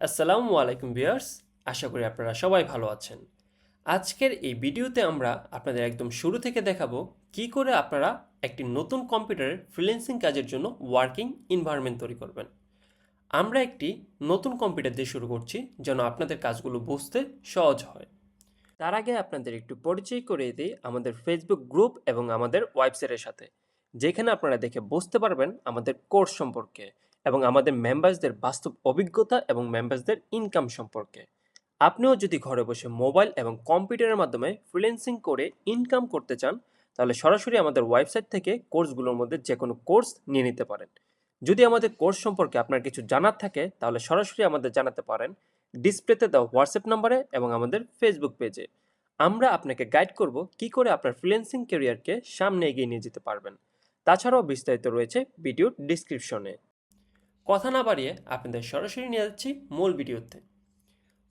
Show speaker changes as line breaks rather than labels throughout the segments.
আসসালামু আলাইকুম ভিউয়ার্স, আশা করি আপনারা সবাই ভালো আছেন। আজকের এই ভিডিওতে আমরা আপনাদের একদম শুরু থেকে দেখাবো কি করে আপনারা একটি নতুন কম্পিউটারের ফ্রিল্যান্সিং কাজের জন্য ওয়ার্কিং এনভায়রনমেন্ট তৈরি করবেন। আমরা একটি নতুন কম্পিউটার দিয়ে শুরু করছি যেন আপনাদের কাজগুলো বুঝতে সহজ হয়। তার আগে আপনাদের একটু পরিচয় করিয়ে দিই আমাদের ফেসবুক গ্রুপ এবং আমাদের ওয়েবসাইটের সাথে, যেখানে আপনারা দেখে বুঝতে পারবেন আমাদের কোর্স সম্পর্কে এবং আমাদের মেম্বার্সদের বাস্তব অভিজ্ঞতা এবং মেম্বার্সদের ইনকাম সম্পর্কে। আপনিও যদি ঘরে বসে মোবাইল এবং কম্পিউটারের মাধ্যমে ফ্রিল্যান্সিং করে ইনকাম করতে চান, তাহলে সরাসরি আমাদের ওয়েবসাইট থেকে কোর্সগুলোর মধ্যে যে কোনো কোর্স নিয়ে নিতে পারেন। যদি আমাদের কোর্স সম্পর্কে আপনার কিছু জানার থাকে তাহলে সরাসরি আমাদের জানাতে পারেন ডিসপ্লেতে দেওয়া হোয়াটসঅ্যাপ নাম্বারে এবং আমাদের ফেসবুক পেজে। আমরা আপনাকে গাইড করব কি করে আপনার ফ্রিল্যান্সিং ক্যারিয়ারকে সামনে এগিয়ে নিয়ে যেতে পারবেন। তাছাড়াও বিস্তারিত রয়েছে ভিডিওর ডিসক্রিপশনে। কথা না বাড়িয়ে আপনাদের সরাসরি নিয়ে যাচ্ছি মূল ভিডিওতে।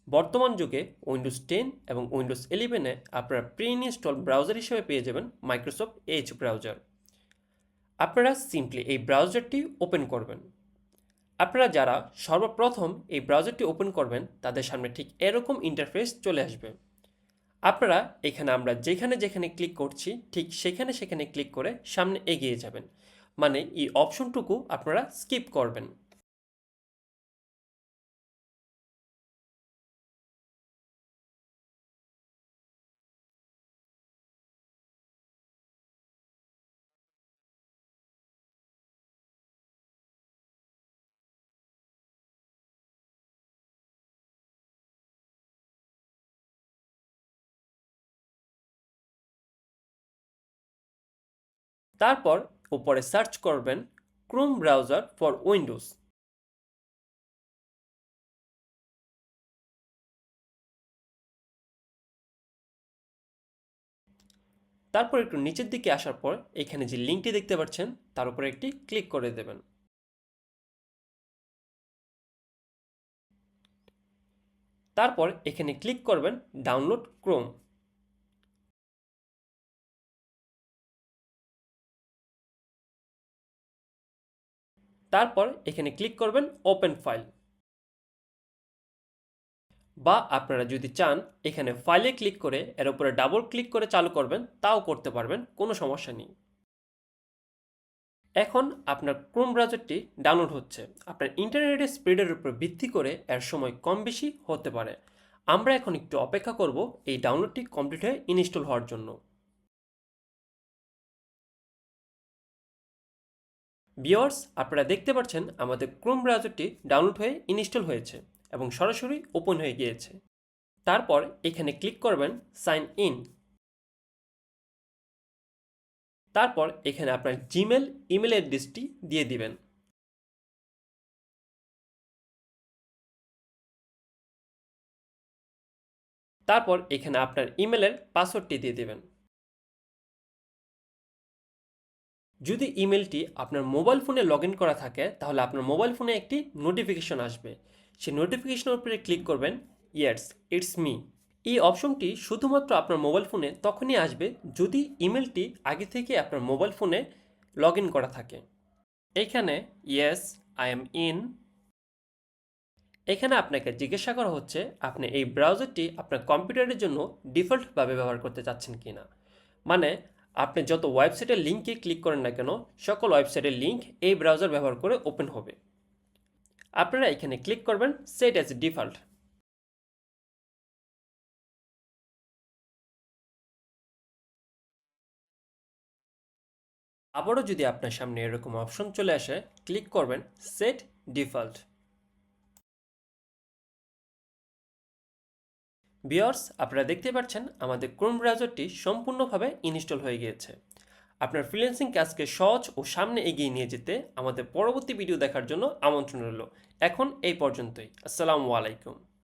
বর্তমান যুগে উইন্ডোজ 10 এবং উইন্ডোজ 11-এ আপনারা প্রি ইনস্টল ব্রাউজার হিসেবে পেয়ে যাবেন মাইক্রোসফট এজ ব্রাউজার। আপনারা সিম্পলি এই ব্রাউজারটি ওপেন করবেন। আপনারা যারা সর্বপ্রথম এই ব্রাউজারটি ওপেন করবেন তাদের সামনে ঠিক এরকম ইন্টারফেস চলে আসবে। আপনারা এখানে আমরা যেখানে যেখানে ক্লিক করছি ঠিক সেখানে সেখানে ক্লিক করে সামনে এগিয়ে যাবেন, মানে এই অপশনটুকু আপনারা স্কিপ করবেন। তারপর উপরে সার্চ করবেন ক্রোম ব্রাউজার ফর উইন্ডোজ। তারপর একটু নিচের দিকে আসার পর এখানে যে লিঙ্কটি দেখতে পাচ্ছেন তার উপরে একটি ক্লিক করে দেবেন। তারপর এখানে ক্লিক করবেন ডাউনলোড ক্রোম। তারপর এখানে ক্লিক করবেন ওপেন ফাইল, বা আপনারা যদি চান এখানে ফাইলে ক্লিক করে এর উপরে ডাবল ক্লিক করে চালু করবেন তাও করতে পারবেন, কোনো সমস্যা নেই। এখন আপনার ক্রোম ব্রাউজারটি ডাউনলোড হচ্ছে। আপনার ইন্টারনেটের স্পিডের উপর ভিত্তি করে এর সময় কম বেশি হতে পারে। আমরা এখন একটু অপেক্ষা করব এই ডাউনলোডটি কমপ্লিট হয়ে ইনস্টল হওয়ার জন্য। ভিউয়ার্স, আপনারা দেখতে পাচ্ছেন আমাদের ক্রোম ব্রাউজারটি ডাউনলোড হয়ে ইনস্টল হয়েছে এবং সরাসরি ওপেন হয়ে গিয়েছে। তারপর এখানে ক্লিক করবেন সাইন ইন। তারপর এখানে আপনার জিমেল ইমেল অ্যাড্রেসটি দিয়ে দিবেন। তারপর এখানে আপনার ইমেলের পাসওয়ার্ডটি দিয়ে দিবেন। যদি ইমেলটি আপনার মোবাইল ফোনে লগ ইন করা থাকে তাহলে আপনার মোবাইল ফোনে একটি নোটিফিকেশন আসবে। সেই নোটিফিকেশনের উপরে ক্লিক করবেন ইয়েস ইটস মি। এই অপশনটি শুধুমাত্র আপনার মোবাইল ফোনে তখনই আসবে যদি ইমেলটি আগে থেকে আপনার মোবাইল ফোনে লগ ইন করা থাকে। এখানে ইয়েস আই এম ইন। এখানে আপনাকে জিজ্ঞাসা করা হচ্ছে আপনি এই ব্রাউজারটি আপনার কম্পিউটারের জন্য ডিফল্টভাবে ব্যবহার করতে চাচ্ছেন কিনা, মানে আপনি যত ওয়েবসাইটের লিঙ্কে ক্লিক করেন না কেন সকল ওয়েবসাইটের লিঙ্ক এই ব্রাউজার ব্যবহার করে ওপেন হবে। আপনারা এখানে ক্লিক করবেন সেট অ্যাজ ডিফল্ট। আবারও যদি আপনার সামনে এরকম অপশন চলে আসে ক্লিক করবেন সেট ডিফল্ট। ভিউয়ার্স, আপনারা দেখতে পাচ্ছেন আমাদের ক্রোম ব্রাউজারটি সম্পূর্ণভাবে ইনস্টল হয়ে গিয়েছে। আপনার ফ্রিল্যান্সিং কাজকে সহজ ও সামনে এগিয়ে নিয়ে যেতে আমাদের পরবর্তী ভিডিও দেখার জন্য আমন্ত্রণ রইল। এখন এই পর্যন্তই। আসসালামু আলাইকুম।